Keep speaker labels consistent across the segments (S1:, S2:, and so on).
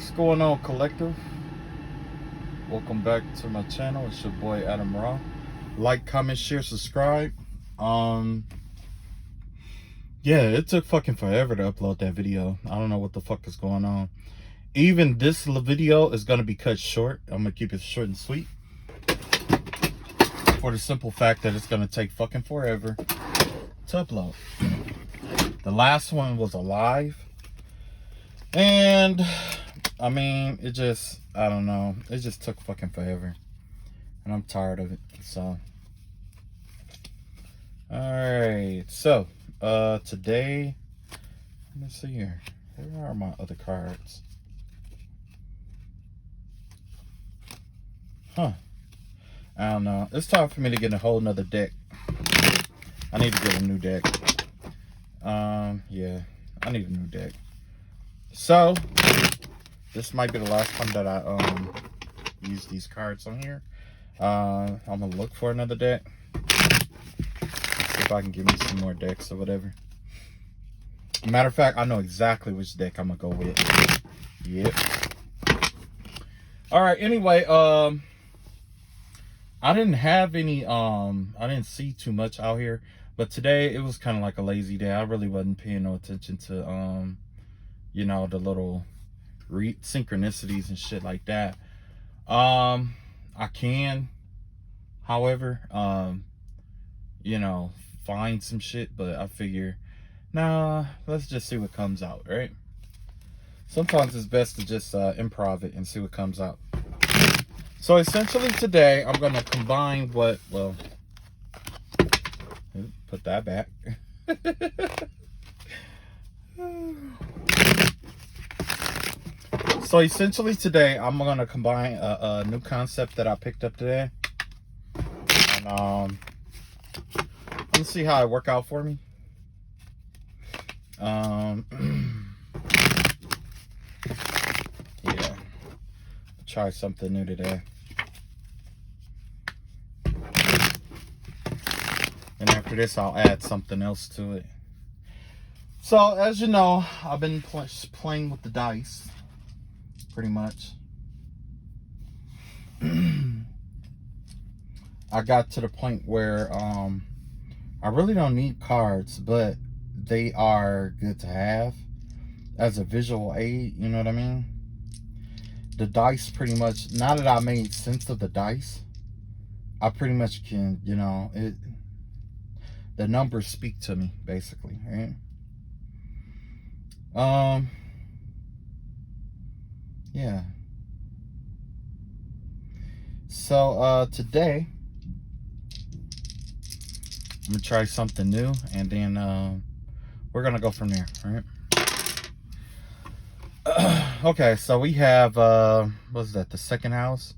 S1: What's going on, collective? Welcome back to my channel. It's your boy Adam Raw. Like, comment, share, subscribe. Yeah, it took fucking forever to upload that video. I don't know what the fuck is going on. Even this video is gonna be cut short. I'm gonna keep it short and sweet, for the simple fact that it's gonna take fucking forever to upload. The last one was a live, and I mean, it just, I don't know, it just took fucking forever, and I'm tired of it. So alright, so today, let me see here, where are my other cards? I don't know, it's time for me to get a whole nother deck. I need to get a new deck. Yeah, I need a new deck. So this might be the last time that I use these cards on here. I'm gonna look for another deck. See if I can give me some more decks or whatever. Matter of fact, I know exactly which deck I'm gonna go with. Yep. All right, anyway, I didn't have any I didn't see too much out here, but today it was kind of like a lazy day. I really wasn't paying no attention to you know, the little synchronicities and shit like that. I can, however, you know, find some shit, but I figure, nah, let's just see what comes out, right? Sometimes it's best to just improv it and see what comes out. So essentially today I'm gonna combine what, well, put that back. So essentially today I'm gonna combine a new concept that I picked up today, and let's see how it work out for me. Yeah, try something new today, and after this I'll add something else to it. So as you know, I've been playing with the dice pretty much. I got to the point where I really don't need cards, but they are good to have as a visual aid, you know what I mean? The dice pretty much, now that I made sense of the dice, I pretty much can, you know, the numbers speak to me basically, right? Yeah. So today I'm gonna try something new, and then we're gonna go from there, right? Okay, so we have what's that, the second house?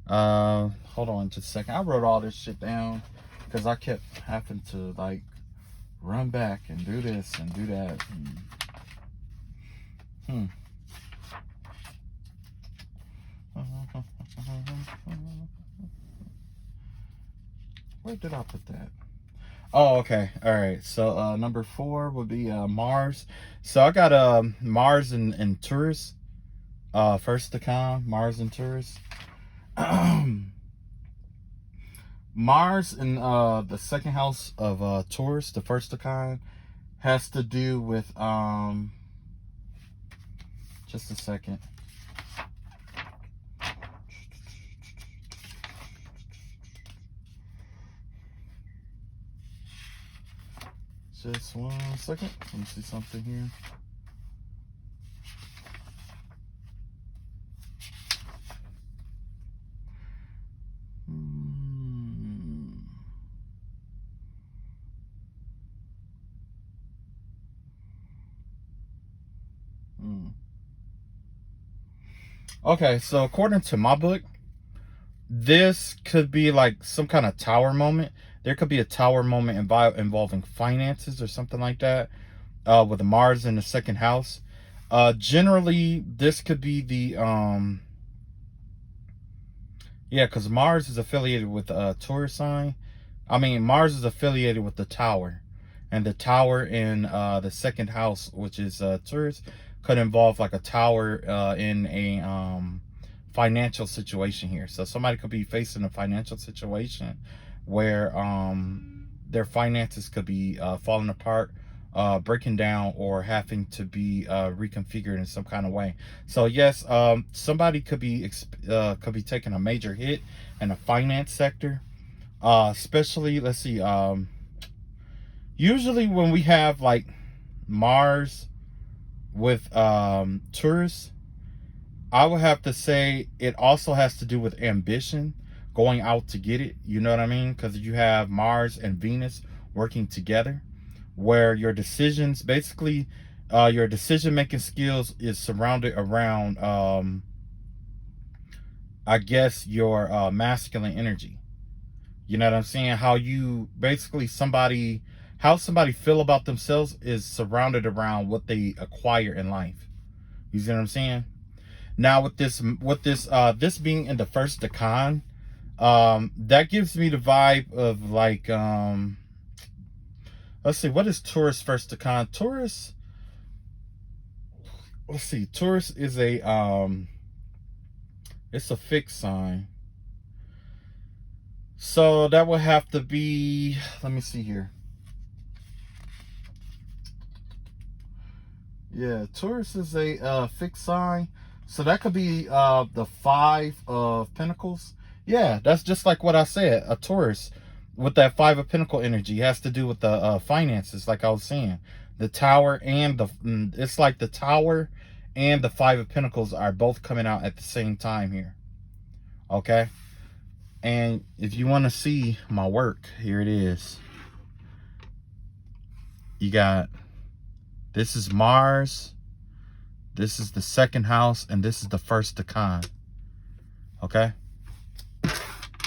S1: Hold on just a second. I wrote all this shit down because I kept having to like run back and do this and do that. Where did I put that? Oh, okay. All right. So number 4 would be Mars. So I got Mars and Taurus. First decan, Mars and Taurus. Mars in the second house of Taurus, the first decan, has to do with just a second. Just 1 second. Let me see something here. Okay, so according to my book, this could be like some kind of tower moment. There could be a tower moment involving finances or something like that, with Mars in the second house. Generally, this could be the yeah, because Mars is affiliated with Taurus sign. I mean, Mars is affiliated with the tower, and the tower in the second house, which is Taurus, could involve like a tower in a financial situation here. So somebody could be facing a financial situation where their finances could be falling apart, breaking down, or having to be reconfigured in some kind of way. So yes, somebody could be taking a major hit in the finance sector, especially, let's see, usually when we have like Mars with Taurus, I would have to say it also has to do with ambition, going out to get it. You know what I mean? Because you have Mars and Venus working together, where your decisions, basically, your decision-making skills is surrounded around, I guess, your masculine energy. You know what I'm saying? How you basically how somebody feel about themselves is surrounded around what they acquire in life. You see what I'm saying? Now with this being in the first decan, that gives me the vibe of like, let's see, what is Taurus first decan? Taurus, let's see, Taurus is a it's a fixed sign. So that would have to be, let me see here. Yeah, Taurus is a fixed sign. So that could be the 5 of Pentacles. Yeah, that's just like what I said. A Taurus with that 5 of Pentacle energy has to do with the finances, like I was saying. The Tower and it's like the Tower and the 5 of Pentacles are both coming out at the same time here. Okay? And if you want to see my work, here it is. You got, this is Mars, this is the second house, and this is the first decan. Okay?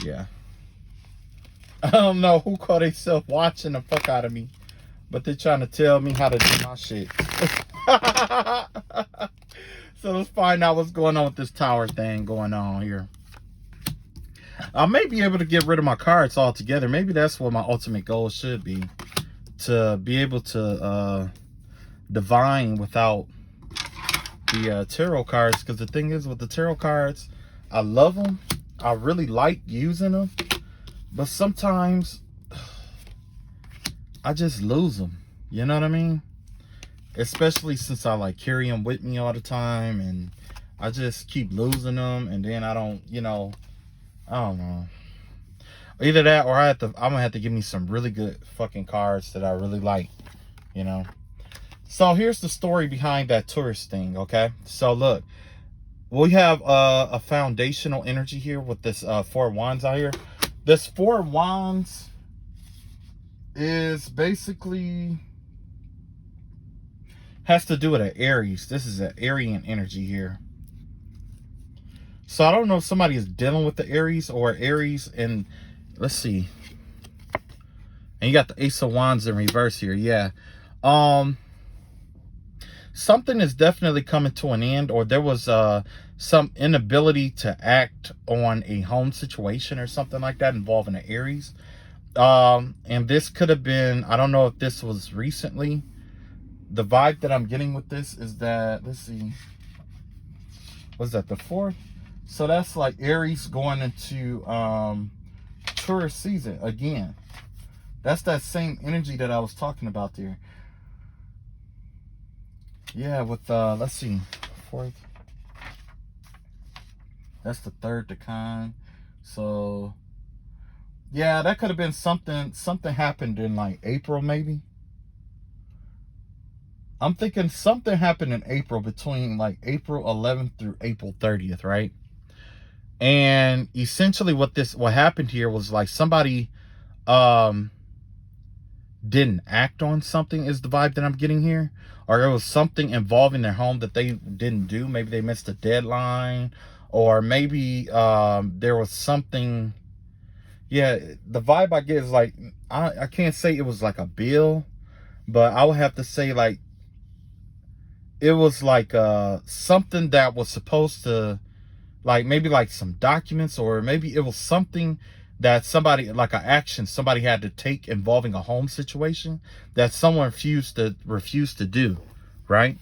S1: Yeah. I don't know who called themselves watching the fuck out of me, but they're trying to tell me how to do my shit. So let's find out what's going on with this tower thing going on here. I may be able to get rid of my cards altogether. Maybe that's what my ultimate goal should be. To be able to divine without the tarot cards. Because the thing is with the tarot cards, I love them. I really like using them. But sometimes I just lose them. You know what I mean? Especially since I like carry them with me all the time. And I just keep losing them. And then I don't, you know, I don't know. Either that or I'm gonna have to give me some really good fucking cards that I really like, you know. So here's the story behind that Taurus thing, okay? So look, we have a foundational energy here with this 4 of Wands out here. This 4 of Wands is basically has to do with an Aries. This is an Aryan energy here. So I don't know if somebody is dealing with the Aries or Aries, and let's see. And you got the Ace of Wands in reverse here. Yeah. Something is definitely coming to an end, or there was some inability to act on a home situation or something like that involving an Aries. And this could have been, I don't know if this was recently. The vibe that I'm getting with this is that, let's see. Was that the 4th? So that's like Aries going into Taurus season again. That's that same energy that I was talking about there. Yeah, with let's see, 4th. That's the 3rd decan. So yeah, that could have been something happened in like April maybe. I'm thinking something happened in April, between like April 11th through April 30th, right? And essentially what happened here was like somebody didn't act on something, is the vibe that I'm getting here. Or it was something involving their home that they didn't do. Maybe they missed a deadline, or maybe there was something. Yeah, the vibe I get is like, I can't say it was like a bill, but I would have to say like it was like something that was supposed to, like maybe like some documents, or maybe it was something that somebody, like an action somebody had to take involving a home situation that someone refused to do, right?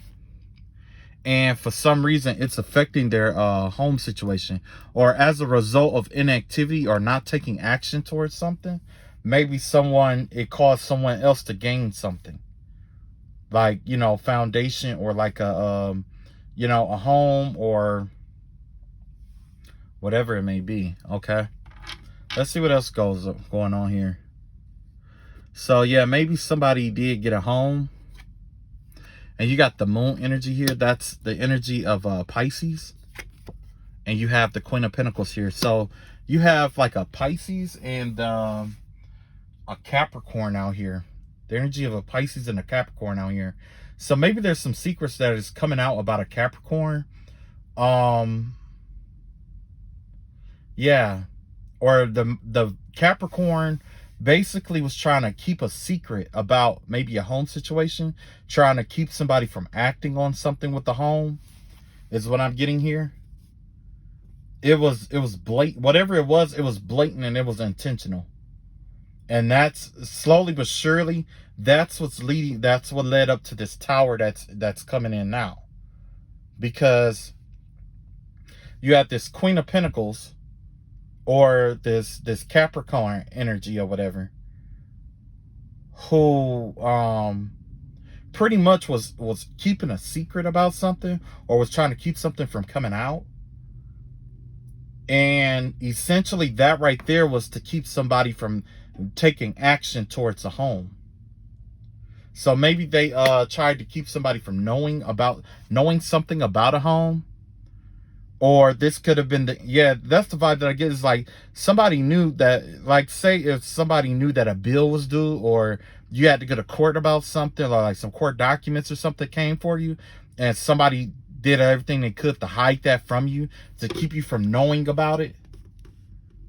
S1: and for some reason it's affecting their home situation, or as a result of inactivity or not taking action towards something, maybe it caused someone else to gain something, like, you know, foundation, or like a you know, a home, or whatever it may be. Okay, let's see what else going on here. So yeah, maybe somebody did get a home. And you got the moon energy here. That's the energy of Pisces. And you have the Queen of Pentacles here. So you have like a Pisces and a Capricorn out here. The energy of a Pisces and a Capricorn out here. So maybe there's some secrets that is coming out about a Capricorn. Yeah. Or the Capricorn basically was trying to keep a secret about maybe a home situation, trying to keep somebody from acting on something with the home, is what I'm getting here. It was blatant. Whatever it was blatant, and it was intentional. And that's slowly but surely, that's what led up to this tower that's coming in now. Because you have this Queen of Pentacles, or this Capricorn energy or whatever, who pretty much was keeping a secret about something, or was trying to keep something from coming out. And essentially that right there was to keep somebody from taking action towards a home. So maybe they tried to keep somebody from knowing something about a home. Or this could have been that's the vibe that I get, is like somebody knew that, like, say if somebody knew that a bill was due, or you had to go to court about something, or like some court documents or something came for you, and somebody did everything they could to hide that from you, to keep you from knowing about it.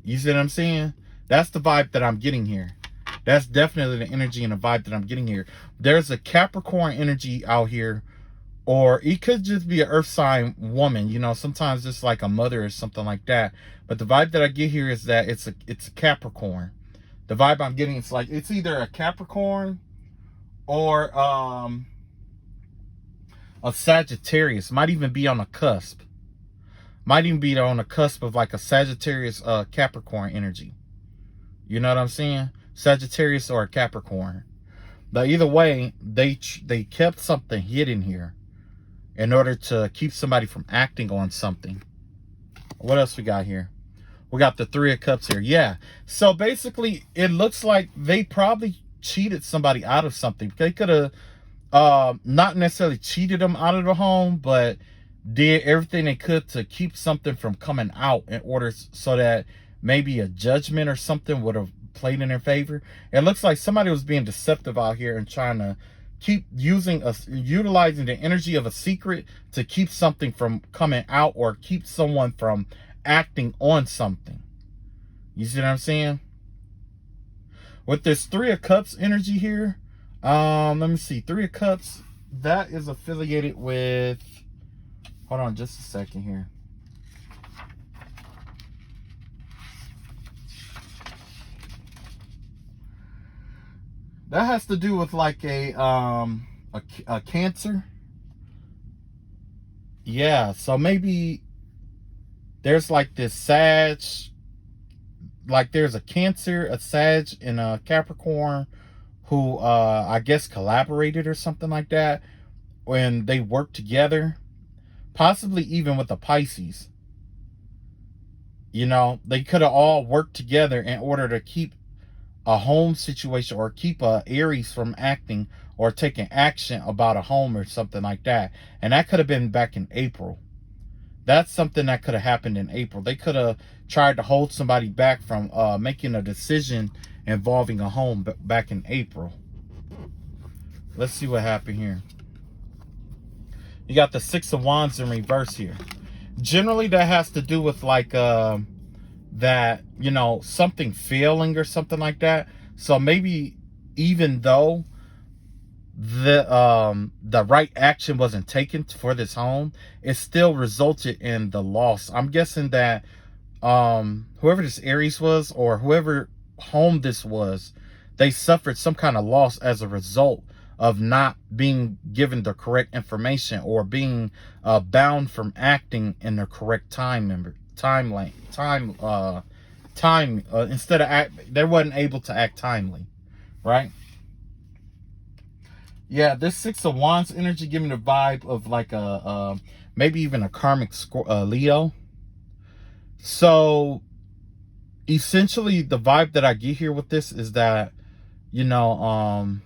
S1: You see what I'm saying? That's the vibe that I'm getting here. That's definitely the energy and the vibe that I'm getting here. There's a Capricorn energy out here. Or it could just be an earth sign woman, you know, sometimes it's like a mother or something like that. But the vibe that I get here is that it's a Capricorn. The vibe I'm getting, it's like it's either a Capricorn or a Sagittarius. Might even be on a cusp. Might even be on the cusp of like a Sagittarius Capricorn energy. You know what I'm saying? Sagittarius or a Capricorn. But either way, they kept something hidden here, in order to keep somebody from acting on something. What else we got here? We got the Three of Cups here. Yeah. So basically, it looks like they probably cheated somebody out of something. They could have not necessarily cheated them out of the home, but did everything they could to keep something from coming out, in order so that maybe a judgment or something would have played in their favor. It looks like somebody was being deceptive out here and trying to keep utilizing the energy of a secret to keep something from coming out, or keep someone from acting on something. You see what I'm saying? With this Three of Cups energy here, let me see. Three of Cups, that is affiliated with, hold on just a second here. That has to do with like a Cancer. Yeah, so maybe there's like this Sag, like there's a Cancer, a Sag, and a Capricorn who I guess collaborated or something like that when they worked together. Possibly even with the Pisces. You know, they could have all worked together in order to keep a home situation, or keep Aries from acting or taking action about a home or something like that. And that could have been back in April. That's something that could have happened in April. They could have tried to hold somebody back from making a decision involving a home back in April. Let's see what happened here. You got the Six of Wands in reverse here. Generally, that has to do with like that, you know, something failing or something like that. So maybe even though the right action wasn't taken for this home, it still resulted in the loss. I'm guessing that whoever this Aries was, or whoever home this was, they suffered some kind of loss as a result of not being given the correct information, or being bound from acting in the correct instead of they wasn't able to act timely, right? Yeah, this Six of Wands energy giving the vibe of like a maybe even a karmic Leo. So essentially the vibe that I get here with this is that, you know,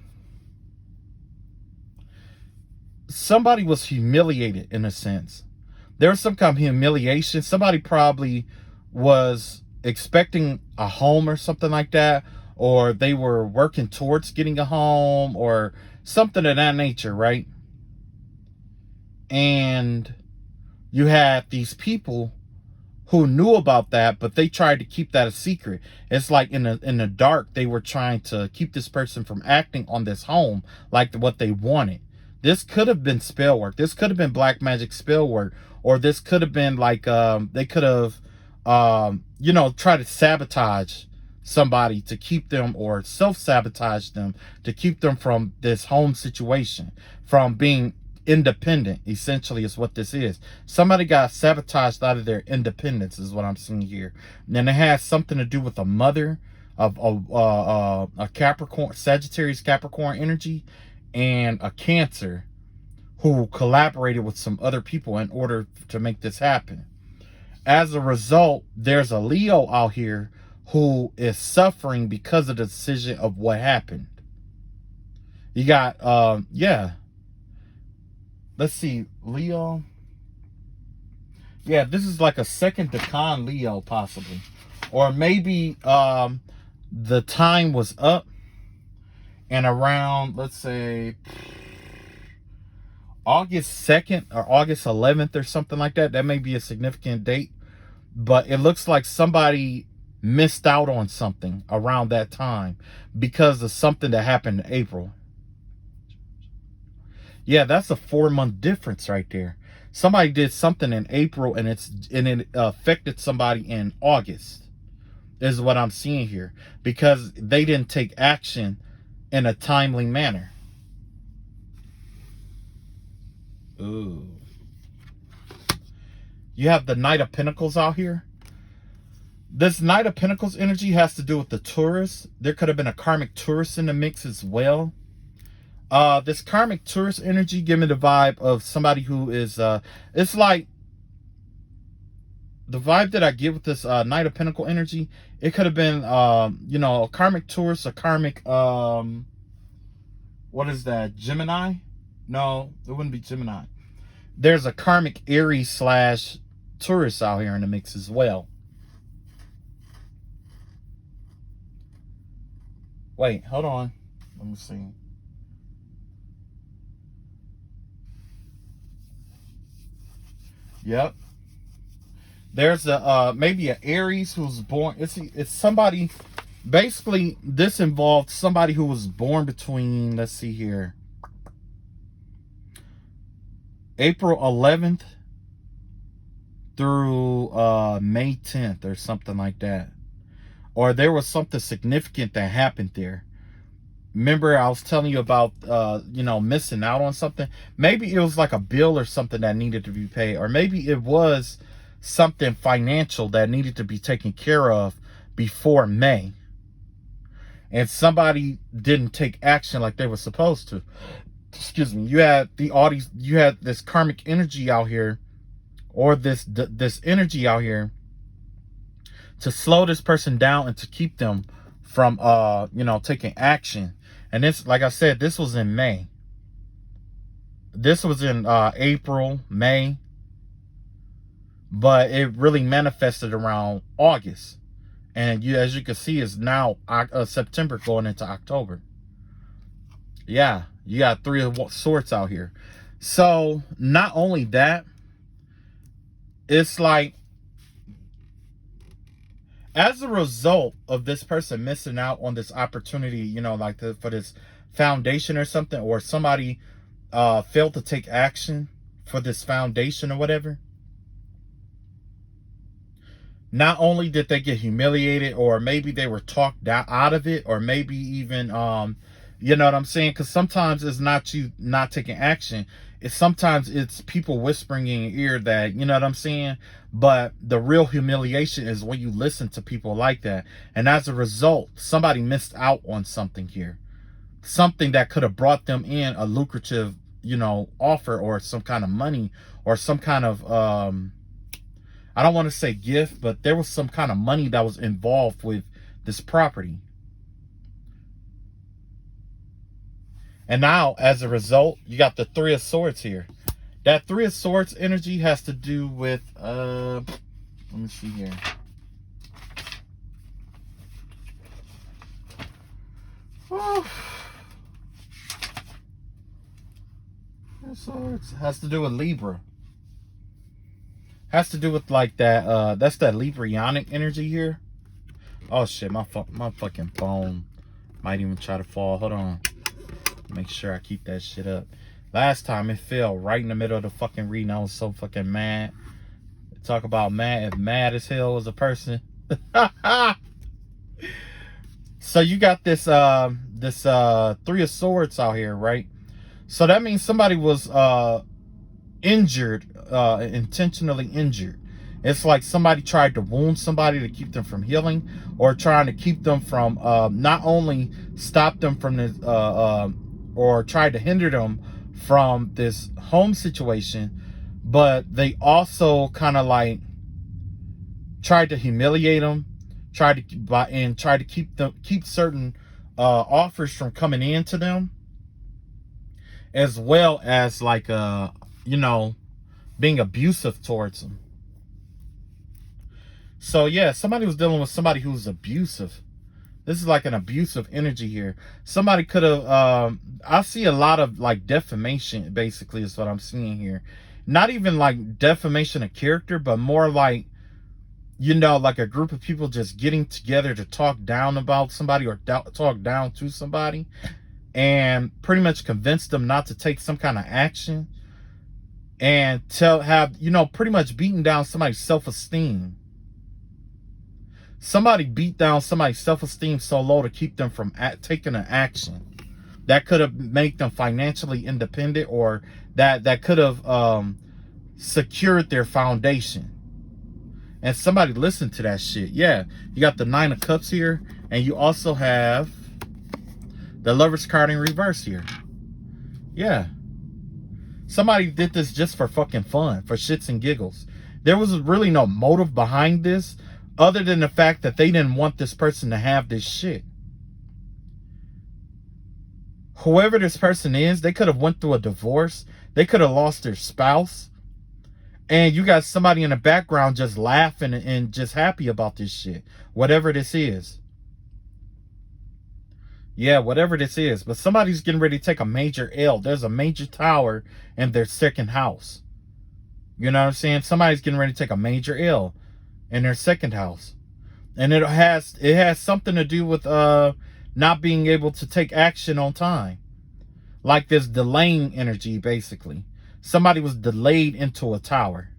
S1: somebody was humiliated in a sense. There was some kind of humiliation. Somebody probably was expecting a home or something like that, or they were working towards getting a home or something of that nature, right? And you had these people who knew about that, but they tried to keep that a secret. It's like in the dark, they were trying to keep this person from acting on this home like what they wanted. This could have been spell work. This could have been black magic spell work, or this could have been like they could have you know, tried to sabotage somebody to keep them, or self-sabotage them to keep them from this home situation, from being independent. Essentially is what this is. Somebody got sabotaged out of their independence is what I'm seeing here. And it has something to do with a mother of a Capricorn, Sagittarius Capricorn energy, and a Cancer who collaborated with some other people in order to make this happen. As a result, there's a Leo out here who is suffering because of the decision of what happened. You got yeah, let's see, Leo. Yeah, this is like a second decan Leo possibly. Or maybe the time was up and around, let's say, August 2nd or August 11th or something like that. That may be a significant date. But it looks like somebody missed out on something around that time because of something that happened in April. Yeah, that's a 4-month difference right there. Somebody did something in April and it affected somebody in August. This is what I'm seeing here, because they didn't take action in a timely manner. Ooh. You have the Knight of Pentacles out here. This Knight of Pentacles energy has to do with the tourist. There could have been a karmic tourist in the mix as well. This karmic tourist energy give me the vibe of somebody who is, it's like, the vibe that I get with this Knight of Pentacle energy, it could have been, you know, a karmic tourist, a karmic, what is that, Gemini? No, it wouldn't be Gemini. There's a karmic Aries slash tourist out here in the mix as well. Wait, hold on. Let me see. Yep. There's a maybe an Aries who's born. It's somebody. Basically, this involved somebody who was born between, let's see here, April 11th through May 10th or something like that. Or there was something significant that happened there. Remember I was telling you about, you know, missing out on something? Maybe it was like a bill or something that needed to be paid. Or maybe it was something financial that needed to be taken care of before May. And somebody didn't take action like they were supposed to. Excuse me. You had you had this karmic energy out here, or this energy out here, to slow this person down and to keep them from you know, taking action. And this, like I said, this was in May. This was in April, May, but it really manifested around August. And you, as you can see, is now September going into October. Yeah, you got 3 of Swords out here. So not only that, it's like, as a result of this person missing out on this opportunity, you know, like for this foundation or something, or somebody failed to take action for this foundation or whatever, not only did they get humiliated, or maybe they were talked out of it, or maybe even, You know what I'm saying? Because sometimes it's not you not taking action. Sometimes it's people whispering in your ear that, you know what I'm saying? But the real humiliation is when you listen to people like that. And as a result, somebody missed out on something here. Something that could have brought them in a lucrative, you know, offer, or some kind of money, or some kind of, I don't want to say gift, but there was some kind of money that was involved with this property. And now, as a result, you got the Three of Swords here. That Three of Swords energy has to do with, let me see here. Oh. Swords has to do with Libra. Has to do with like that, that's that Librianic energy here. Oh shit, my fucking phone might even try to fall. Hold on. Make sure I keep that shit up. Last time it fell right in the middle of the fucking reading. I was so fucking mad. Talk about mad. If mad as hell was a person. So you got this Three of Swords out here, right? So that means somebody was injured, intentionally injured. It's like somebody tried to wound somebody to keep them from healing, or trying to keep them from not only stop them from this or tried to hinder them from this home situation, but they also kind of like tried to humiliate them, tried to keep certain offers from coming into them, as well as like you know, being abusive towards them. So yeah, somebody was dealing with somebody who's abusive. This is like an abusive energy here. Somebody could have, I see a lot of like defamation, basically, is what I'm seeing here. Not even like defamation of character, but more like, you know, like a group of people just getting together to talk down about somebody, or talk down to somebody, and pretty much convince them not to take some kind of action, and have, you know, pretty much beaten down somebody's self-esteem. Somebody beat down somebody's self-esteem so low to keep them from taking an action that could have made them financially independent, or that could have secured their foundation. And somebody listened to that shit. Yeah, you got the Nine of Cups here, and you also have the Lover's card in reverse here. Yeah, somebody did this just for fucking fun, for shits and giggles. There was really no motive behind this, other than the fact that they didn't want this person to have this shit. Whoever this person is, they could have went through a divorce. They could have lost their spouse. And you got somebody in the background just laughing and just happy about this shit. Whatever this is. Yeah, whatever this is. But somebody's getting ready to take a major L. There's a major tower in their second house. You know what I'm saying? Somebody's getting ready to take a major L in their second house. And it has something to do with not being able to take action on time. Like this delaying energy, basically. Somebody was delayed into a tower.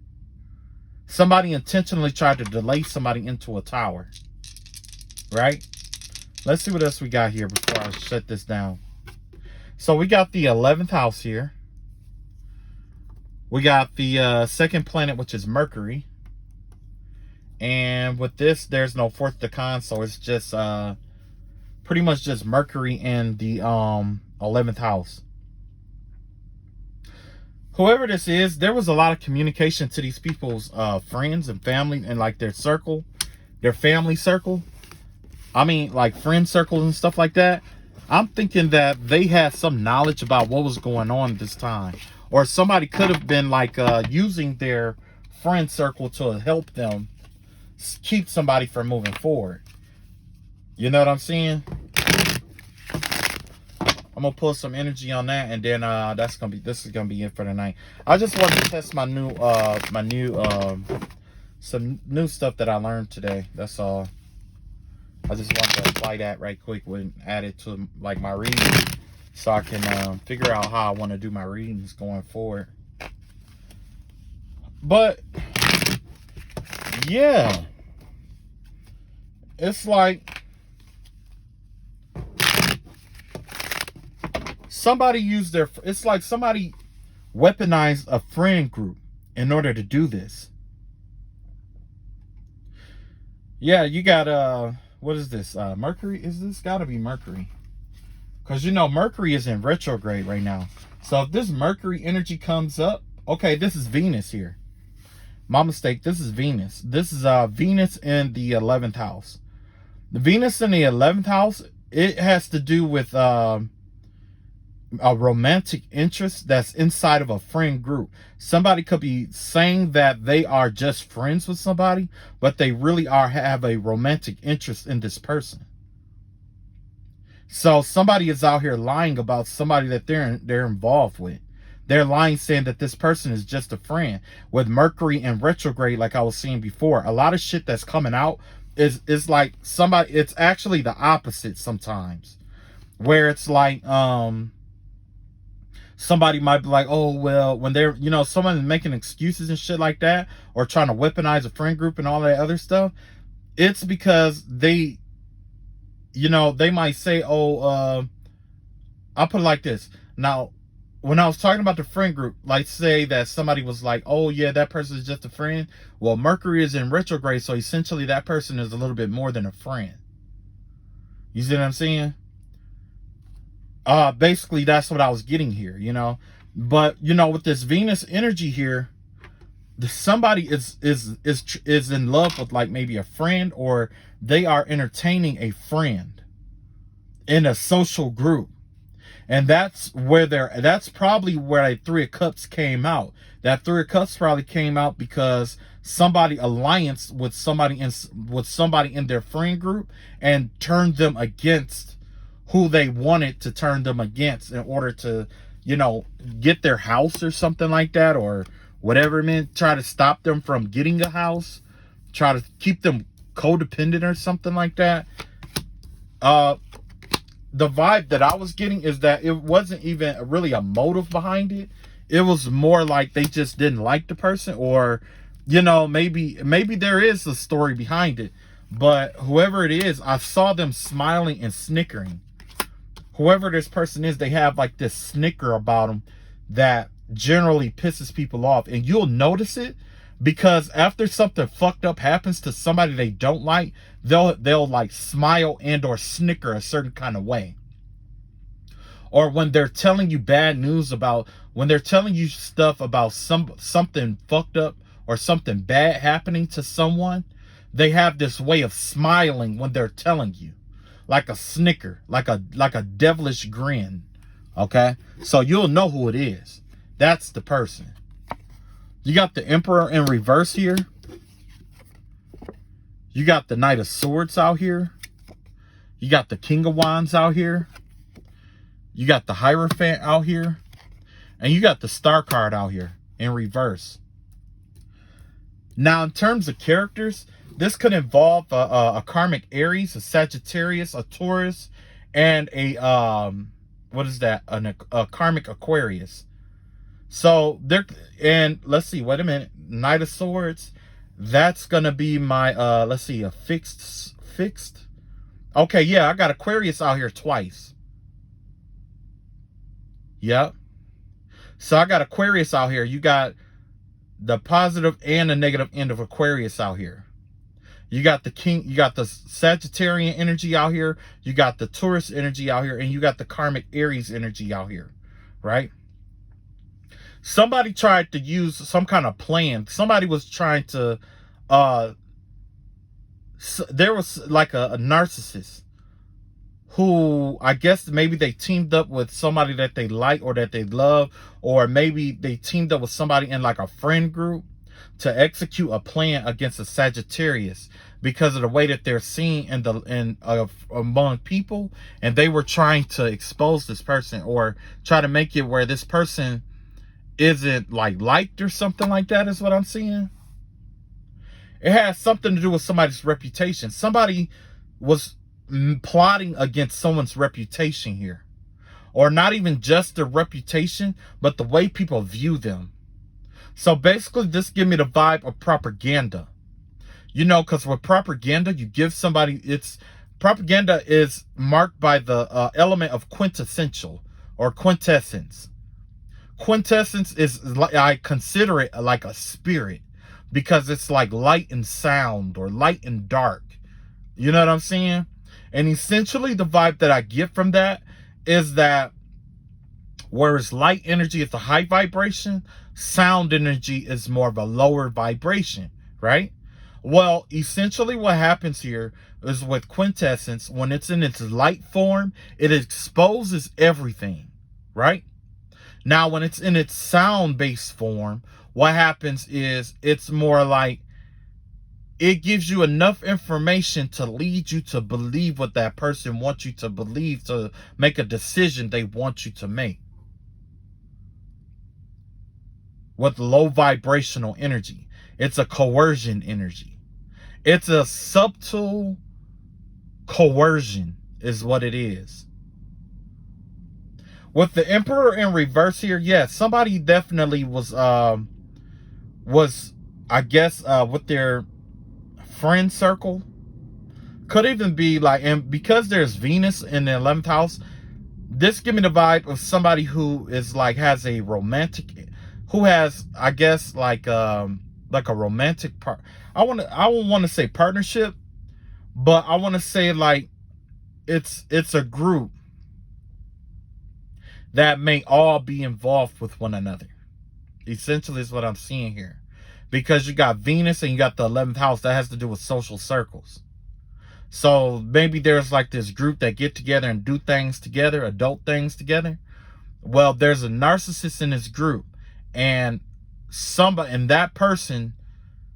S1: Somebody intentionally tried to delay somebody into a tower. Right? Let's see what else we got here before I shut this down. So we got the 11th house here. We got the second planet, which is Mercury. And with this, there's no fourth decan, so it's just pretty much just Mercury in the 11th house. Whoever this is, there was a lot of communication to these people's friends and family, and like their circle, their family circle. I mean, like friend circles and stuff like that. I'm thinking that they had some knowledge about what was going on at this time. Or somebody could have been like using their friend circle to help them keep somebody from moving forward. You know what I'm saying? I'm gonna pull some energy on that, and then this is gonna be it for the night. I just wanted to test my new some new stuff that I learned today. That's all. I just wanted to apply that right quick and add it to like my reading, so I can figure out how I want to do my readings going forward. But yeah, it's like somebody used their, it's like somebody weaponized a friend group in order to do this. Yeah, you got, what is this? Mercury? Is this gotta be Mercury? Because, you know, Mercury is in retrograde right now. So if this Mercury energy comes up, okay, this is Venus here. My mistake, this is Venus. This is Venus in the 11th house. The Venus in the 11th house, it has to do with a romantic interest that's inside of a friend group. Somebody could be saying that they are just friends with somebody, but they really have a romantic interest in this person. So somebody is out here lying about somebody that they're involved with. They're lying, saying that this person is just a friend. With Mercury in retrograde, like I was saying before, a lot of shit that's coming out is like somebody, it's actually the opposite sometimes. Where it's like, somebody might be like, oh, well, when they're, you know, someone is making excuses and shit like that, or trying to weaponize a friend group and all that other stuff, it's because they, you know, they might say, oh, I'll put it like this. Now, when I was talking about the friend group, like say that somebody was like, oh yeah, that person is just a friend. Well, Mercury is in retrograde, so essentially that person is a little bit more than a friend. You see what I'm saying? Basically that's what I was getting here, you know. But, you know, with this Venus energy here, somebody is in love with like maybe a friend, or they are entertaining a friend in a social group. And that's where that's probably where a Three of Cups came out. That Three of Cups probably came out because somebody alliance with somebody in their friend group and turned them against who they wanted to turn them against in order to, you know, get their house or something like that, or whatever it meant, try to stop them from getting a house, try to keep them codependent or something like that. The vibe that I was getting is that it wasn't even really a motive behind it. It was more like they just didn't like the person, or, you know, maybe there is a story behind it. But whoever it is, I saw them smiling and snickering. Whoever this person is, they have like this snicker about them that generally pisses people off. And you'll notice it because after something fucked up happens to somebody they don't like, they'll like smile and or snicker a certain kind of way. Or when they're telling you bad news about, when they're telling you stuff about something fucked up or something bad happening to someone, they have this way of smiling when they're telling you, like a snicker, like a devilish grin. Okay, so you'll know who it is. That's the person. You got the Emperor in reverse here. You got the Knight of Swords out here. You got the King of Wands out here. You got the Hierophant out here. And you got the Star card out here in reverse. Now, in terms of characters, this could involve a Karmic Aries, a Sagittarius, a Taurus, and a, what is that? A Karmic Aquarius. So, and let's see, wait a minute. Knight of Swords. That's going to be my, let's see, a fixed. Okay, yeah, I got Aquarius out here twice. Yep. So I got Aquarius out here. You got the positive and the negative end of Aquarius out here. You got the you got the Sagittarian energy out here. You got the Taurus energy out here. And you got the Karmic Aries energy out here. Right? Somebody tried to use some kind of plan. Somebody was trying to, there was like a narcissist who, I guess maybe they teamed up with somebody that they like or that they love, or maybe they teamed up with somebody in like a friend group to execute a plan against a Sagittarius because of the way that they're seen among people, and they were trying to expose this person or try to make it where this person isn't like liked or something like that, is what I'm seeing. It has something to do with somebody's reputation. Somebody was plotting against someone's reputation here, or not even just their reputation, but the way people view them. So basically this gives me the vibe of propaganda, you know, because with propaganda, you give somebody, propaganda is marked by the element of quintessential, or quintessence. Quintessence is like, I consider it like a spirit, because it's like light and sound, or light and dark. You know what I'm saying? And essentially the vibe that I get from that is that whereas light energy is a high vibration, sound energy is more of a lower vibration, right? Well, essentially what happens here is with quintessence, when it's in its light form, it exposes everything, right? Now, when it's in its sound-based form, what happens is it's more like it gives you enough information to lead you to believe what that person wants you to believe, to make a decision they want you to make. With low vibrational energy, it's a coercion energy. It's a subtle coercion is what it is. With the Emperor in reverse here, yes, somebody definitely was I guess with their friend circle. Could even be like, and because there's Venus in the 11th house, this give me the vibe of somebody who is like, has a romantic, who has, I guess, like a romantic part. I don't want to say partnership, but I want to say like it's a group that may all be involved with one another. Essentially is what I'm seeing here. Because you got Venus and you got the 11th house, that has to do with social circles. So maybe there's like this group that get together and do things together, adult things together. Well, there's a narcissist in this group, and somebody, and that person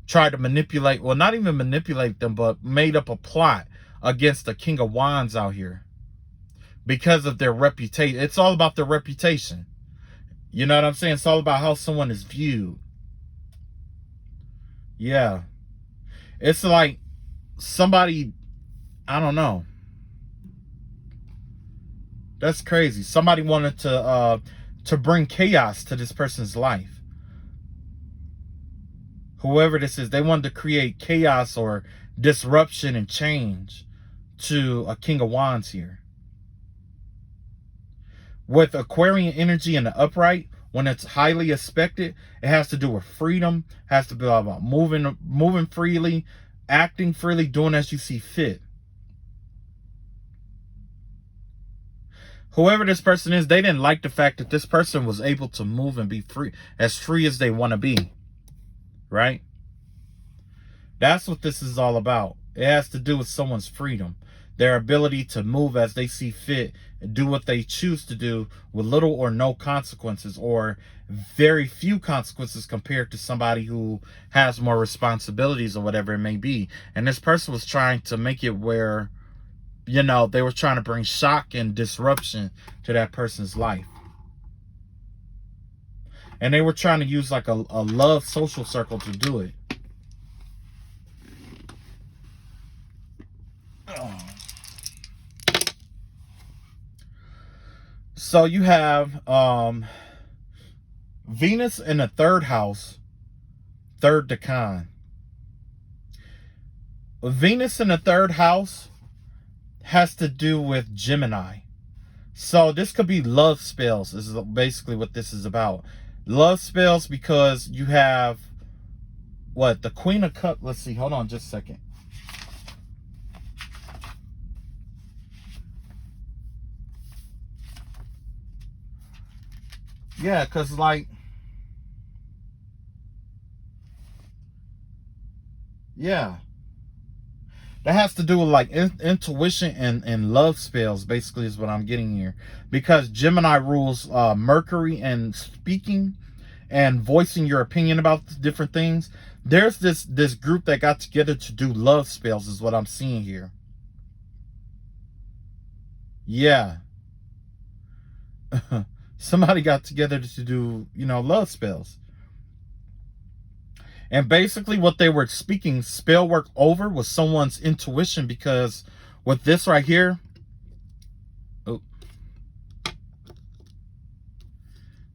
S1: tried to manipulate, well, not even manipulate them, but made up a plot against the King of Wands out here because of their reputation. It's all about their reputation. You know what I'm saying? It's all about how someone is viewed. Yeah. It's like somebody, I don't know. That's crazy. Somebody wanted to bring chaos to this person's life. Whoever this is, they wanted to create chaos or disruption and change to a King of Wands here. With Aquarian energy in the upright, when it's highly expected, it has to do with freedom, has to be about moving freely, acting freely, doing as you see fit. Whoever this person is, they didn't like the fact that this person was able to move and be free as they want to be. Right? That's what this is all about. It has to do with someone's freedom, their ability to move as they see fit, and do what they choose to do with little or no consequences, or very few consequences compared to somebody who has more responsibilities or whatever it may be. And this person was trying to make it where, you know, they were trying to bring shock and disruption to that person's life. And they were trying to use like a love social circle to do it. So you have Venus in the 3rd house, 3rd decan. Venus in the 3rd house has to do with Gemini. So this could be love spells. This is basically what this is about. Love spells, because you have what? The Queen of Cups. Let's see. Hold on just a second. Yeah, because like, yeah, that has to do with like intuition and love spells, basically, is what I'm getting here. Because Gemini rules Mercury and speaking and voicing your opinion about different things. There's this group that got together to do love spells, is what I'm seeing here. Yeah. Somebody got together to do, you know, love spells. And basically what they were speaking spell work over was someone's intuition, because with this right here,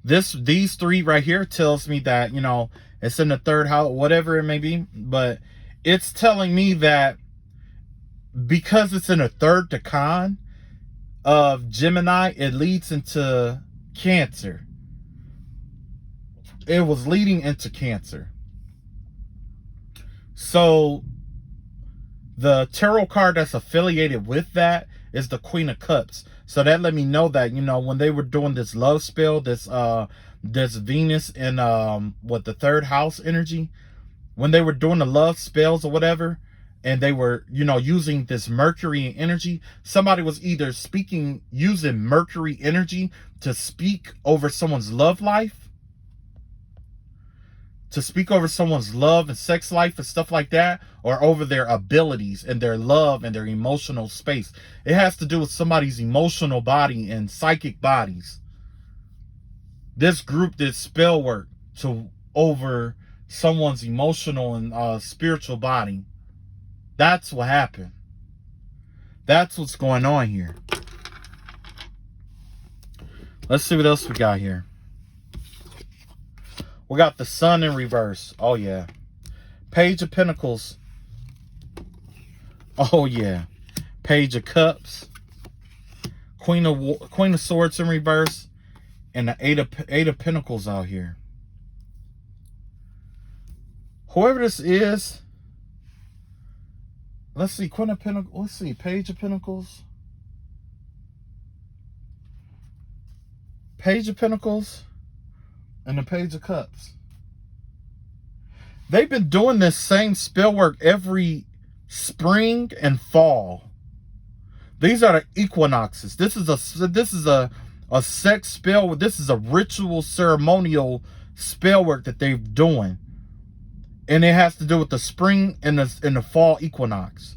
S1: these three right here tells me that, you know, it's in the 3rd house, whatever it may be, but it's telling me that because it's in a 3rd decan, of Gemini, it leads into Cancer. It was leading into Cancer. So the tarot card that's affiliated with that is the Queen of Cups. So that let me know that, you know, when they were doing this love spell, this Venus in what, the third house energy, when they were doing the love spells or whatever, and they were, you know, using this Mercury energy, somebody was either using Mercury energy to speak over someone's love life, to speak over someone's love and sex life and stuff like that, or over their abilities and their love and their emotional space. It has to do with somebody's emotional body and psychic bodies. This group did spell work over someone's emotional and spiritual body. That's what happened. That's what's going on here. Let's see what else we got here. We got the Sun in reverse. Oh yeah. Page of Pentacles. Oh yeah. Page of Cups. Queen of Swords in reverse. And the Eight of Pentacles out here. Whoever this is. Let's see. Queen of Pentacles. Let's see. Page of Pentacles. Page of Pentacles. And the Page of Cups. They've been doing this same spell work every spring and fall. These are the equinoxes. This is a sex spell. This is a ritual ceremonial spell work that they're doing. And it has to do with the spring and the fall equinox.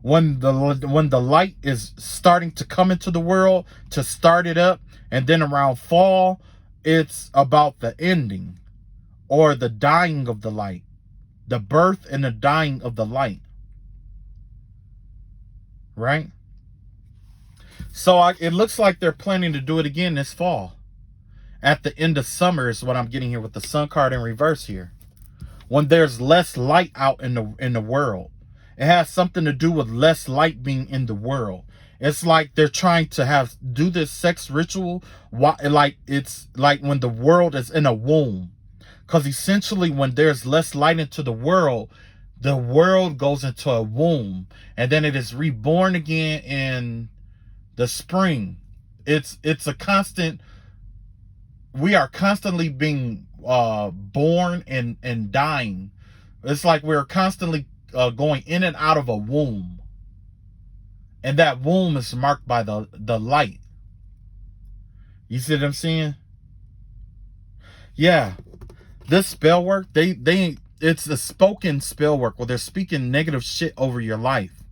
S1: When the light is starting to come into the world to start it up, and then around fall, it's about the ending or the dying of the light, the birth and the dying of the light. Right? So it looks like they're planning to do it again this fall. At the end of summer is what I'm getting here with the Sun card in reverse here. When there's less light out in the world. It has something to do with less light being in the world. It's like they're trying to do this sex ritual. Like it's like when the world is in a womb. Because essentially when there's less light into the world goes into a womb. And then it is reborn again in the spring. It's a constant. We are constantly being born and dying. It's like we're constantly going in and out of a womb. And that womb is marked by the light. You see what I'm saying? Yeah. This spell work, it's a spoken spell work where they're speaking negative shit over your life.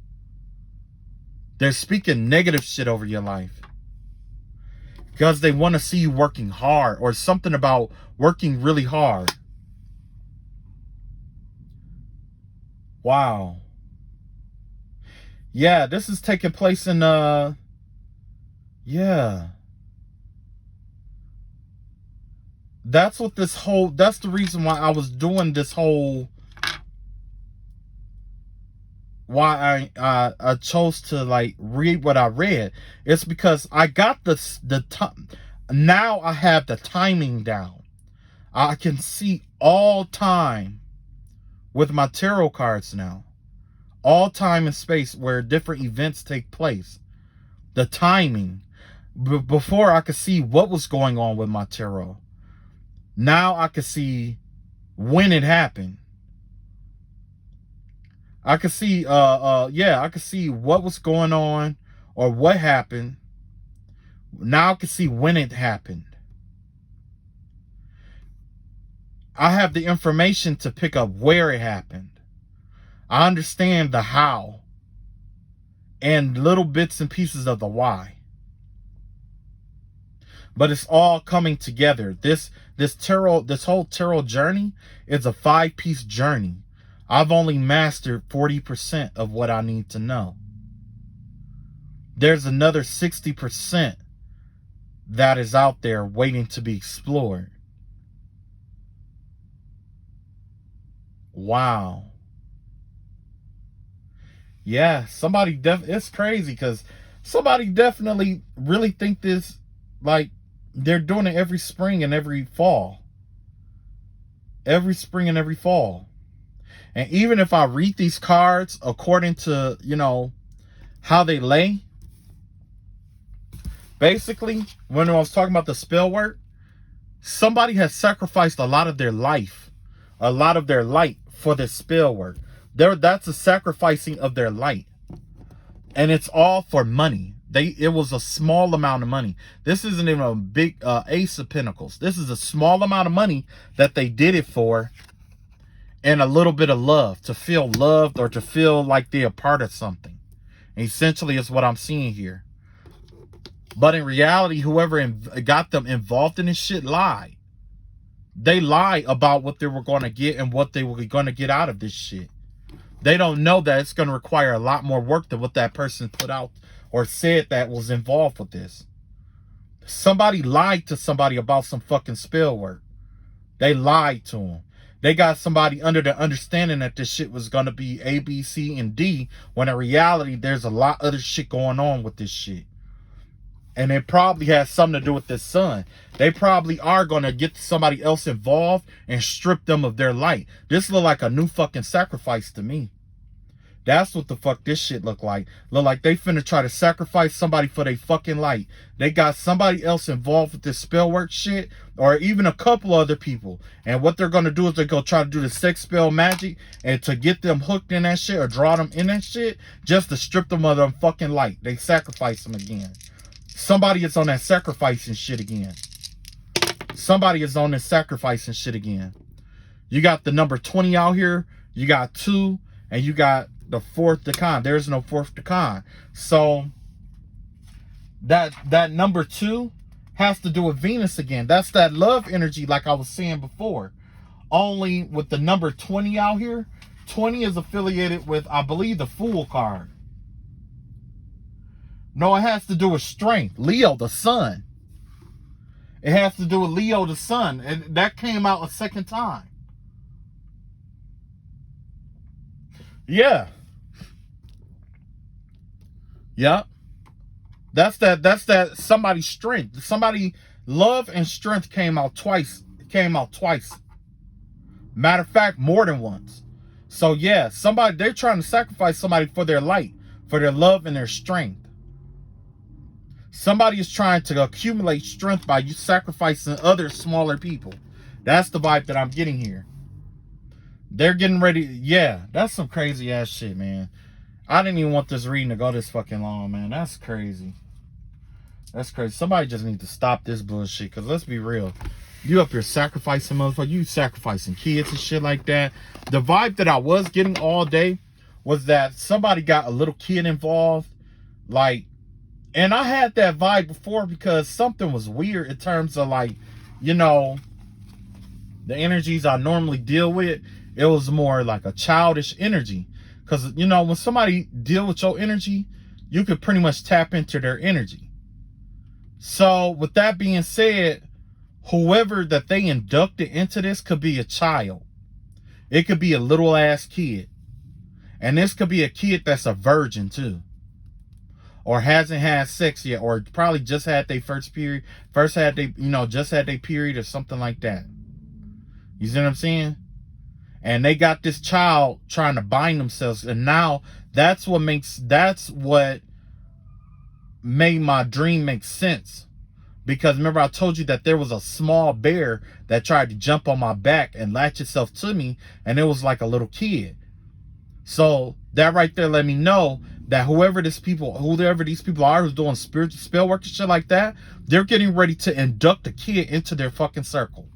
S1: They're speaking negative shit over your life. Because they want to see you working hard, or something about working really hard. Wow. Yeah, this is taking place in yeah. That's the reason why I was doing this whole, why I chose to like read what I read. It's because I got now I have the timing down. I can see all time with my tarot cards now. All time and space where different events take place. The timing. Before I could see what was going on with my tarot. Now I could see when it happened. I could see I could see what was going on or what happened. Now I can see when it happened. I have the information to pick up where it happened. I understand the how and little bits and pieces of the why. But it's all coming together. This whole tarot journey is a 5-piece journey. I've only mastered 40% of what I need to know. There's another 60% that is out there waiting to be explored. Wow. Yeah, somebody it's crazy because somebody definitely really think this, like, they're doing it every spring and every fall. Every spring and every fall. And even if I read these cards according to, you know, how they lay, basically, when I was talking about the spell work, somebody has sacrificed a lot of their life, a lot of their light for this spell work. That's a sacrificing of their light. And it's all for money. It was a small amount of money. This isn't even a big Ace of Pentacles. This is a small amount of money that they did it for, and a little bit of love, to feel loved or to feel like they're a part of something. Essentially is what I'm seeing here. But in reality, whoever got them involved in this shit lied. They lied about what they were going to get and what they were going to get out of this shit. They don't know that it's going to require a lot more work than what that person put out or said that was involved with this. Somebody lied to somebody about some fucking spell work. They lied to them. They got somebody under the understanding that this shit was going to be A, B, C, and D, when in reality, there's a lot other shit going on with this shit. And it probably has something to do with this sun. They probably are going to get somebody else involved and strip them of their light. This look like a new fucking sacrifice to me. That's what the fuck this shit look like. Look like they finna try to sacrifice somebody for their fucking light. They got somebody else involved with this spell work shit, or even a couple other people. And what they're gonna do is they're gonna try to do the sex spell magic, and to get them hooked in that shit or draw them in that shit, just to strip them of their fucking light. They sacrifice them again. Somebody is on that sacrificing shit again. Somebody is on this sacrificing shit again. You got the number 20 out here. You got 2, and you got the 4th decan. There's no 4th decan. So that number 2 has to do with Venus again. That's that love energy, like I was saying before. Only with the number 20 out here, 20 is affiliated with, I believe, the Fool card. No, it has to do with strength. Leo, the sun. It has to do with Leo, the sun. And that came out a second time. Yeah. Yep. That's that somebody's strength. Somebody love and strength came out twice. Matter of fact, more than once. So yeah, they're trying to sacrifice somebody for their light, for their love and their strength. Somebody is trying to accumulate strength by you sacrificing other smaller people. That's the vibe that I'm getting here. They're getting ready. Yeah, that's some crazy ass shit, man. I didn't even want this reading to go this fucking long, man. That's crazy. That's crazy. Somebody just needs to stop this bullshit. Because let's be real. You up here sacrificing motherfuckers. You sacrificing kids and shit like that. The vibe that I was getting all day was that somebody got a little kid involved. Like, and I had that vibe before because something was weird in terms of, like, you know, the energies I normally deal with. It was more like a childish energy. Because, you know, when somebody deal with your energy, you could pretty much tap into their energy. So, with that being said, whoever that they inducted into this could be a child. It could be a little ass kid. And this could be a kid that's a virgin too. Or hasn't had sex yet. Or probably just had their first period. Just had their period or something like that. You see what I'm saying? And they got this child trying to bind themselves. And now that's what made my dream make sense. Because remember I told you that there was a small bear that tried to jump on my back and latch itself to me. And it was like a little kid. So that right there let me know that whoever these people are who's doing spiritual spell work and shit like that, they're getting ready to induct a kid into their fucking circle.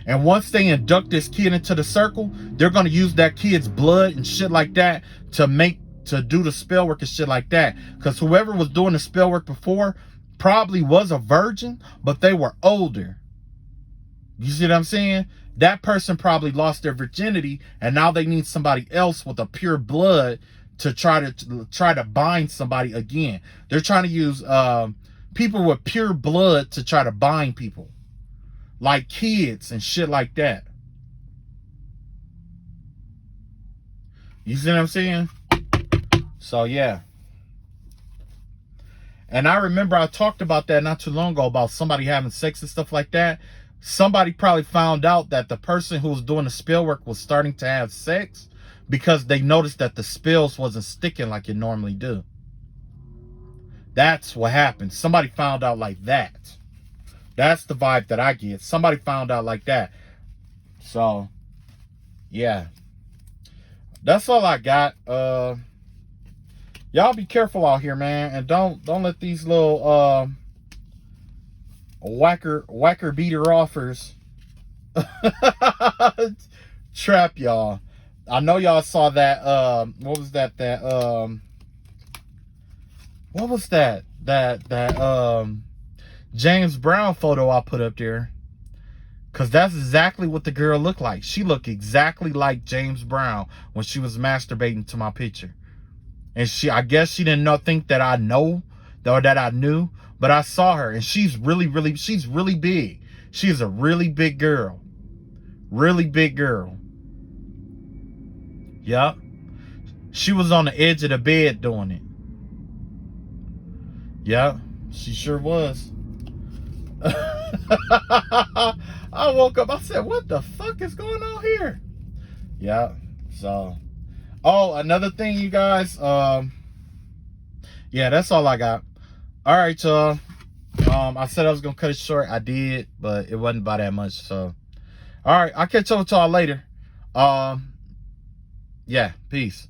S1: And once they induct this kid into the circle, they're going to use that kid's blood and shit like that to do the spell work and shit like that. Because whoever was doing the spell work before probably was a virgin, but they were older. You see what I'm saying? That person probably lost their virginity, and now they need somebody else with a pure blood to try to bind somebody again. They're trying to use people with pure blood to try to bind people. Like kids and shit like that. You see what I'm saying? So yeah. And I remember I talked about that not too long ago about somebody having sex and stuff like that. Somebody probably found out that the person who was doing the spell work was starting to have sex because they noticed that the spells wasn't sticking like it normally do. That's what happened. Somebody found out like that. That's the vibe that I get. Somebody found out like that. So, yeah. That's all I got. Y'all be careful out here, man, and don't let these little whacker beater offers trap y'all. I know y'all saw that what was that what was that James Brown photo I put up there, because that's exactly what the girl looked like. She looked exactly like James Brown when she was masturbating to my picture. And I guess she didn't think that I know, or that I knew, but I saw her, and she's really big. She is a really big girl. Really big girl. Yep. She was on the edge of the bed doing it. Yep, she sure was. I woke up, I said, what the fuck is going on here? Yeah, so. Oh, another thing, you guys. Yeah, that's all I got. All right, y'all. I said I was gonna cut it short. I did, but it wasn't by that much. So, all right, I'll catch up with y'all later. Yeah, peace.